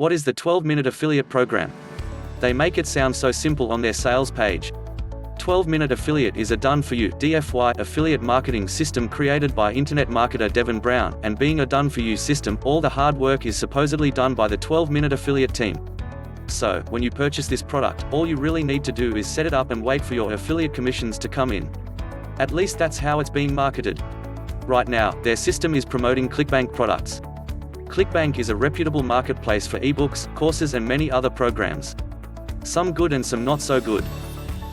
What is the 12-minute affiliate program? They make it sound so simple on their sales page. 12-Minute Affiliate is a done-for-you (DFY) affiliate marketing system created by internet marketer Devin Brown, and being a done-for-you system, all the hard work is supposedly done by the 12-Minute Affiliate team. So, when you purchase this product, all you really need to do is set it up and wait for your affiliate commissions to come in. At least that's how it's being marketed. Right now, their system is promoting ClickBank products. ClickBank is a reputable marketplace for ebooks, courses and many other programs. Some good and some not so good.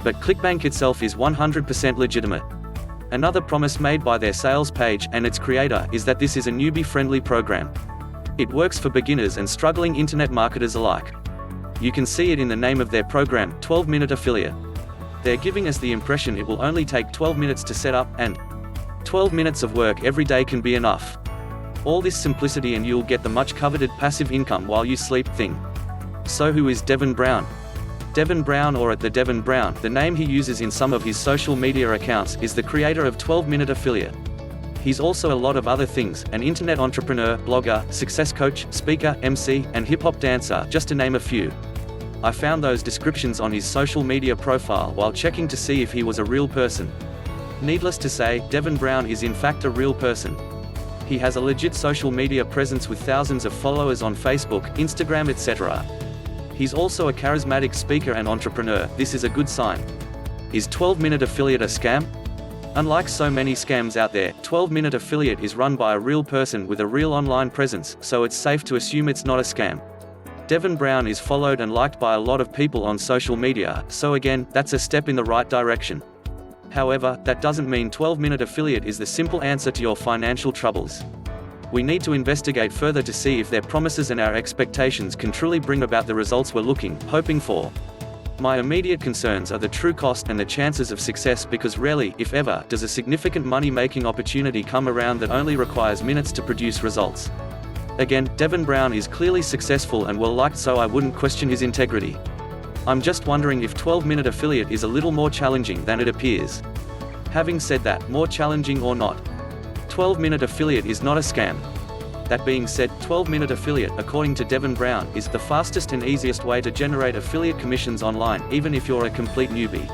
But ClickBank itself is 100% legitimate. Another promise made by their sales page and its creator is that this is a newbie-friendly program. It works for beginners and struggling internet marketers alike. You can see it in the name of their program, 12-Minute Affiliate. They're giving us the impression it will only take 12 minutes to set up, and 12 minutes of work every day can be enough. All this simplicity and you'll get the much coveted passive income while you sleep thing. So who is Devin Brown? Devin Brown, or at the Devin Brown, the name he uses in some of his social media accounts, is the creator of 12-Minute Affiliate. He's also a lot of other things, an internet entrepreneur, blogger, success coach, speaker, MC, and hip-hop dancer, just to name a few. I found those descriptions on his social media profile while checking to see if he was a real person. Needless to say, Devin Brown is in fact a real person. He has a legit social media presence with thousands of followers on Facebook, Instagram, etc. He's also a charismatic speaker and entrepreneur. This is a good sign. Is 12-Minute Affiliate a scam? Unlike so many scams out there, 12-Minute Affiliate is run by a real person with a real online presence, so it's safe to assume it's not a scam. Devin Brown is followed and liked by a lot of people on social media, so again, that's a step in the right direction. However, that doesn't mean 12-Minute Affiliate is the simple answer to your financial troubles. We need to investigate further to see if their promises and our expectations can truly bring about the results we're hoping for. My immediate concerns are the true cost and the chances of success, because rarely, if ever, does a significant money-making opportunity come around that only requires minutes to produce results. Again, Devin Brown is clearly successful and well-liked, so I wouldn't question his integrity. I'm just wondering if 12-Minute Affiliate is a little more challenging than it appears. Having said that, more challenging or not, 12-Minute Affiliate is not a scam. That being said, 12-Minute Affiliate, according to Devin Brown, is the fastest and easiest way to generate affiliate commissions online, even if you're a complete newbie.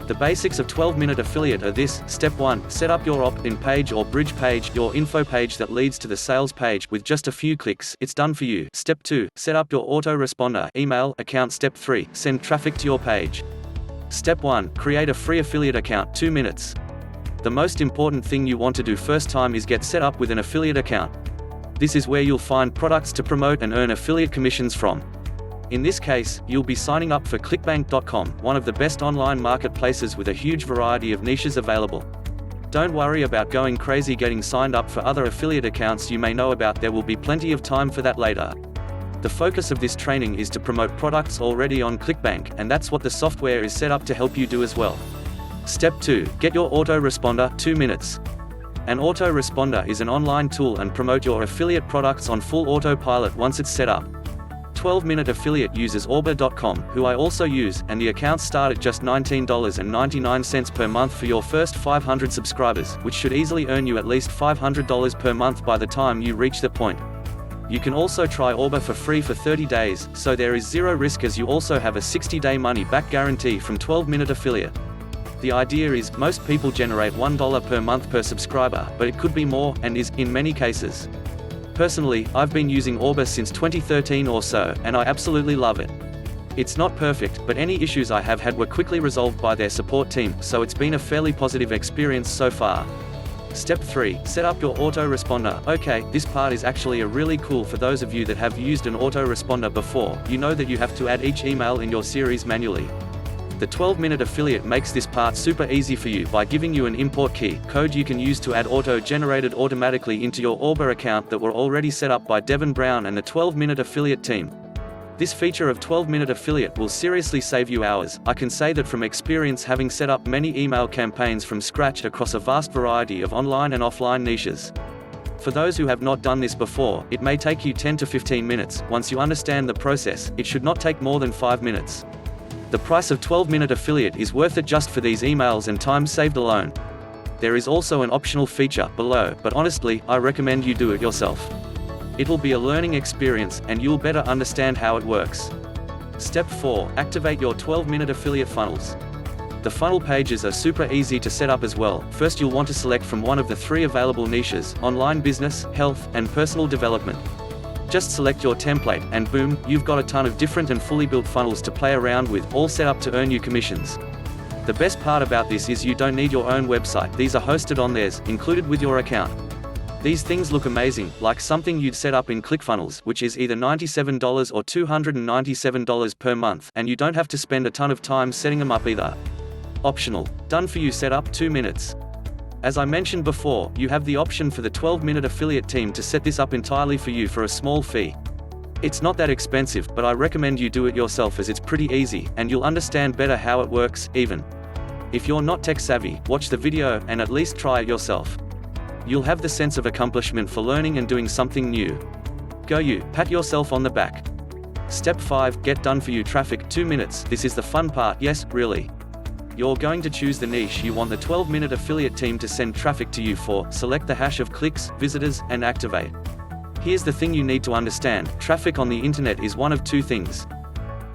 The basics of 12-Minute Affiliate are this: Step 1, set up your opt-in page or bridge page, your info page that leads to the sales page. With just a few clicks, it's done for you. Step 2, set up your autoresponder email account. Step 3, send traffic to your page. Step 1, create a free affiliate account, 2 minutes. The most important thing you want to do first time is get set up with an affiliate account. This is where you'll find products to promote and earn affiliate commissions from. In this case, you'll be signing up for ClickBank.com, one of the best online marketplaces with a huge variety of niches available. Don't worry about going crazy getting signed up for other affiliate accounts you may know about. There will be plenty of time for that later. The focus of this training is to promote products already on ClickBank, and that's what the software is set up to help you do as well. Step 2, get your autoresponder, 2 minutes. An autoresponder is an online tool and promote your affiliate products on full autopilot once it's set up. 12-Minute Affiliate uses Orber.com, who I also use, and the accounts start at just $19.99 per month for your first 500 subscribers, which should easily earn you at least $500 per month by the time you reach that point. You can also try Orber for free for 30 days, so there is zero risk, as you also have a 60-day money-back guarantee from 12-Minute Affiliate. The idea is, most people generate $1 per month per subscriber, but it could be more, and is, in many cases. Personally, I've been using Orber since 2013 or so, and I absolutely love it. It's not perfect, but any issues I have had were quickly resolved by their support team, so it's been a fairly positive experience so far. Step 3, set up your autoresponder. Okay, this part is actually a really cool for those of you that have used an autoresponder before. You know that you have to add each email in your series manually. The 12-Minute Affiliate makes this part super easy for you by giving you an import key code you can use to add auto-generated automatically into your Orber account that were already set up by Devin Brown and the 12-Minute Affiliate team. This feature of 12-Minute Affiliate will seriously save you hours. I can say that from experience, having set up many email campaigns from scratch across a vast variety of online and offline niches. For those who have not done this before, it may take you 10 to 15 minutes. Once you understand the process, it should not take more than 5 minutes. The price of 12-Minute Affiliate is worth it just for these emails and time saved alone. There is also an optional feature below, but honestly, I recommend you do it yourself. It'll be a learning experience, and you'll better understand how it works. Step 4. Activate your 12-minute affiliate funnels. The funnel pages are super easy to set up as well. First, you'll want to select from one of the 3 available niches: online business, health, and personal development. Just select your template, and boom, you've got a ton of different and fully built funnels to play around with, all set up to earn you commissions. The best part about this is you don't need your own website. These are hosted on theirs, included with your account. These things look amazing, like something you'd set up in ClickFunnels, which is either $97 or $297 per month, and you don't have to spend a ton of time setting them up either. Optional. Done for you setup, 2 minutes. As I mentioned before, you have the option for the 12-minute affiliate team to set this up entirely for you for a small fee. It's not that expensive, but I recommend you do it yourself as it's pretty easy, and you'll understand better how it works, even if you're not tech savvy. Watch the video, and at least try it yourself. You'll have the sense of accomplishment for learning and doing something new. Go you, pat yourself on the back. Step 5, get done for you traffic, 2 minutes. This is the fun part, yes, really. You're going to choose the niche you want the 12-minute affiliate team to send traffic to you for, select the hash of clicks, visitors, and activate. Here's the thing you need to understand: traffic on the internet is one of 2 things.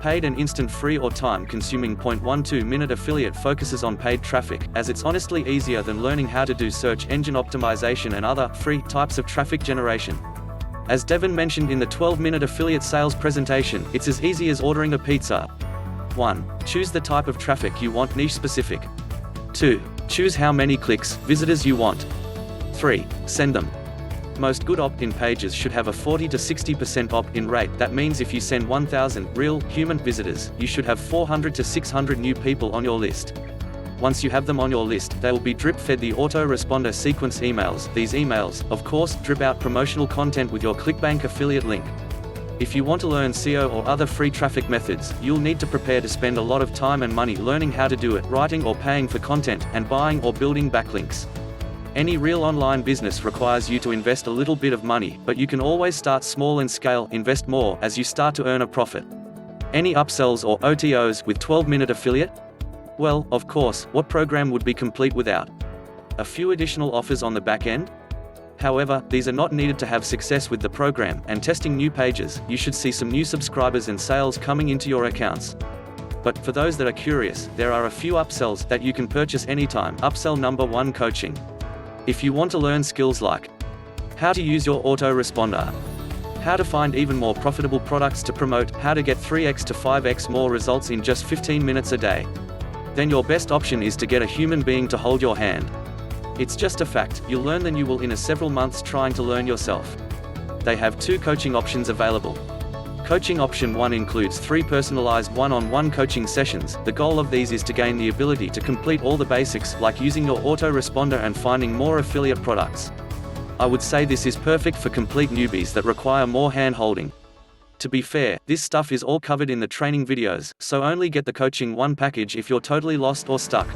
Paid and instant, free or time-consuming. 0.12-minute affiliate focuses on paid traffic, as it's honestly easier than learning how to do search engine optimization and other, free, types of traffic generation. As Devin mentioned in the 12-minute affiliate sales presentation, it's as easy as ordering a pizza. 1. Choose the type of traffic you want, niche specific. 2. Choose how many clicks, visitors you want. 3. Send them. Most good opt-in pages should have a 40 to 60% opt-in rate. That means if you send 1,000 real, human visitors, you should have 400 to 600 new people on your list. Once you have them on your list, they will be drip-fed the autoresponder sequence emails. These emails, of course, drip out promotional content with your ClickBank affiliate link. If you want to learn SEO or other free traffic methods, you'll need to prepare to spend a lot of time and money learning how to do it, writing or paying for content, and buying or building backlinks. Any real online business requires you to invest a little bit of money, but you can always start small and scale, invest more, as you start to earn a profit. Any upsells or OTOs with 12-minute affiliate? Well, of course, what program would be complete without a few additional offers on the back end? However, these are not needed to have success with the program, and testing new pages, you should see some new subscribers and sales coming into your accounts. But for those that are curious, there are a few upsells that you can purchase anytime. Upsell number 1, coaching. If you want to learn skills like how to use your autoresponder, how to find even more profitable products to promote, how to get 3x to 5x more results in just 15 minutes a day, then your best option is to get a human being to hold your hand. It's just a fact, you'll learn than you will in several months trying to learn yourself. They have 2 coaching options available. Coaching option 1 includes 3 personalized one-on-one coaching sessions. The goal of these is to gain the ability to complete all the basics, like using your autoresponder and finding more affiliate products. I would say this is perfect for complete newbies that require more hand-holding. To be fair, this stuff is all covered in the training videos, so only get the Coaching 1 package if you're totally lost or stuck.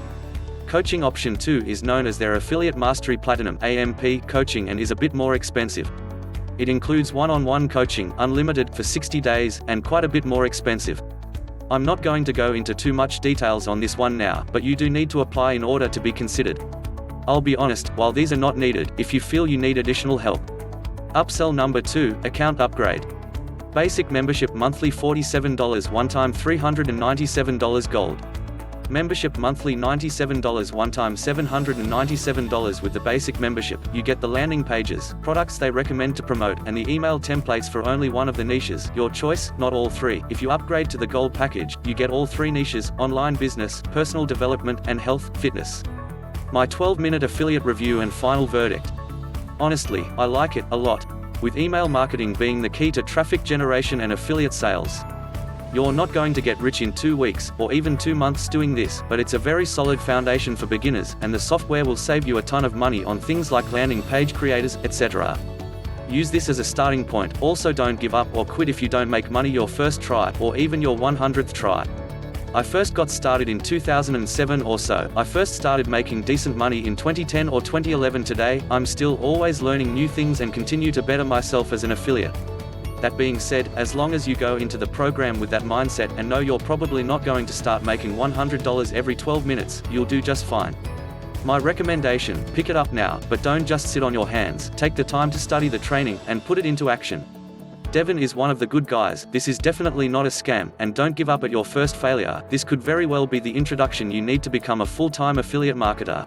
Coaching option 2 is known as their Affiliate Mastery Platinum (AMP) coaching and is a bit more expensive. It includes one-on-one coaching, unlimited, for 60 days, and quite a bit more expensive. I'm not going to go into too much details on this one now, but you do need to apply in order to be considered. I'll be honest, while these are not needed, if you feel you need additional help. Upsell number 2, account upgrade. Basic membership monthly $47, one-time $397 gold. Membership monthly $97, one-time $797. With the basic membership, you get the landing pages, products they recommend to promote, and the email templates for only one of the niches, your choice, not all 3. If you upgrade to the gold package, you get all 3 niches: online business, personal development, and health, fitness. My 12-minute affiliate review and final verdict. Honestly, I like it a lot, with email marketing being the key to traffic generation and affiliate sales. You're not going to get rich in 2 weeks, or even 2 months doing this, but it's a very solid foundation for beginners, and the software will save you a ton of money on things like landing page creators, etc. Use this as a starting point. Also, don't give up or quit if you don't make money your first try, or even your 100th try. I first got started in 2007 or so. I first started making decent money in 2010 or 2011. Today, I'm still always learning new things and continue to better myself as an affiliate. That being said, as long as you go into the program with that mindset and know you're probably not going to start making $100 every 12 minutes, you'll do just fine. My recommendation, pick it up now, but don't just sit on your hands. Take the time to study the training, and put it into action. Devin is one of the good guys. This is definitely not a scam, and don't give up at your first failure. This could very well be the introduction you need to become a full-time affiliate marketer.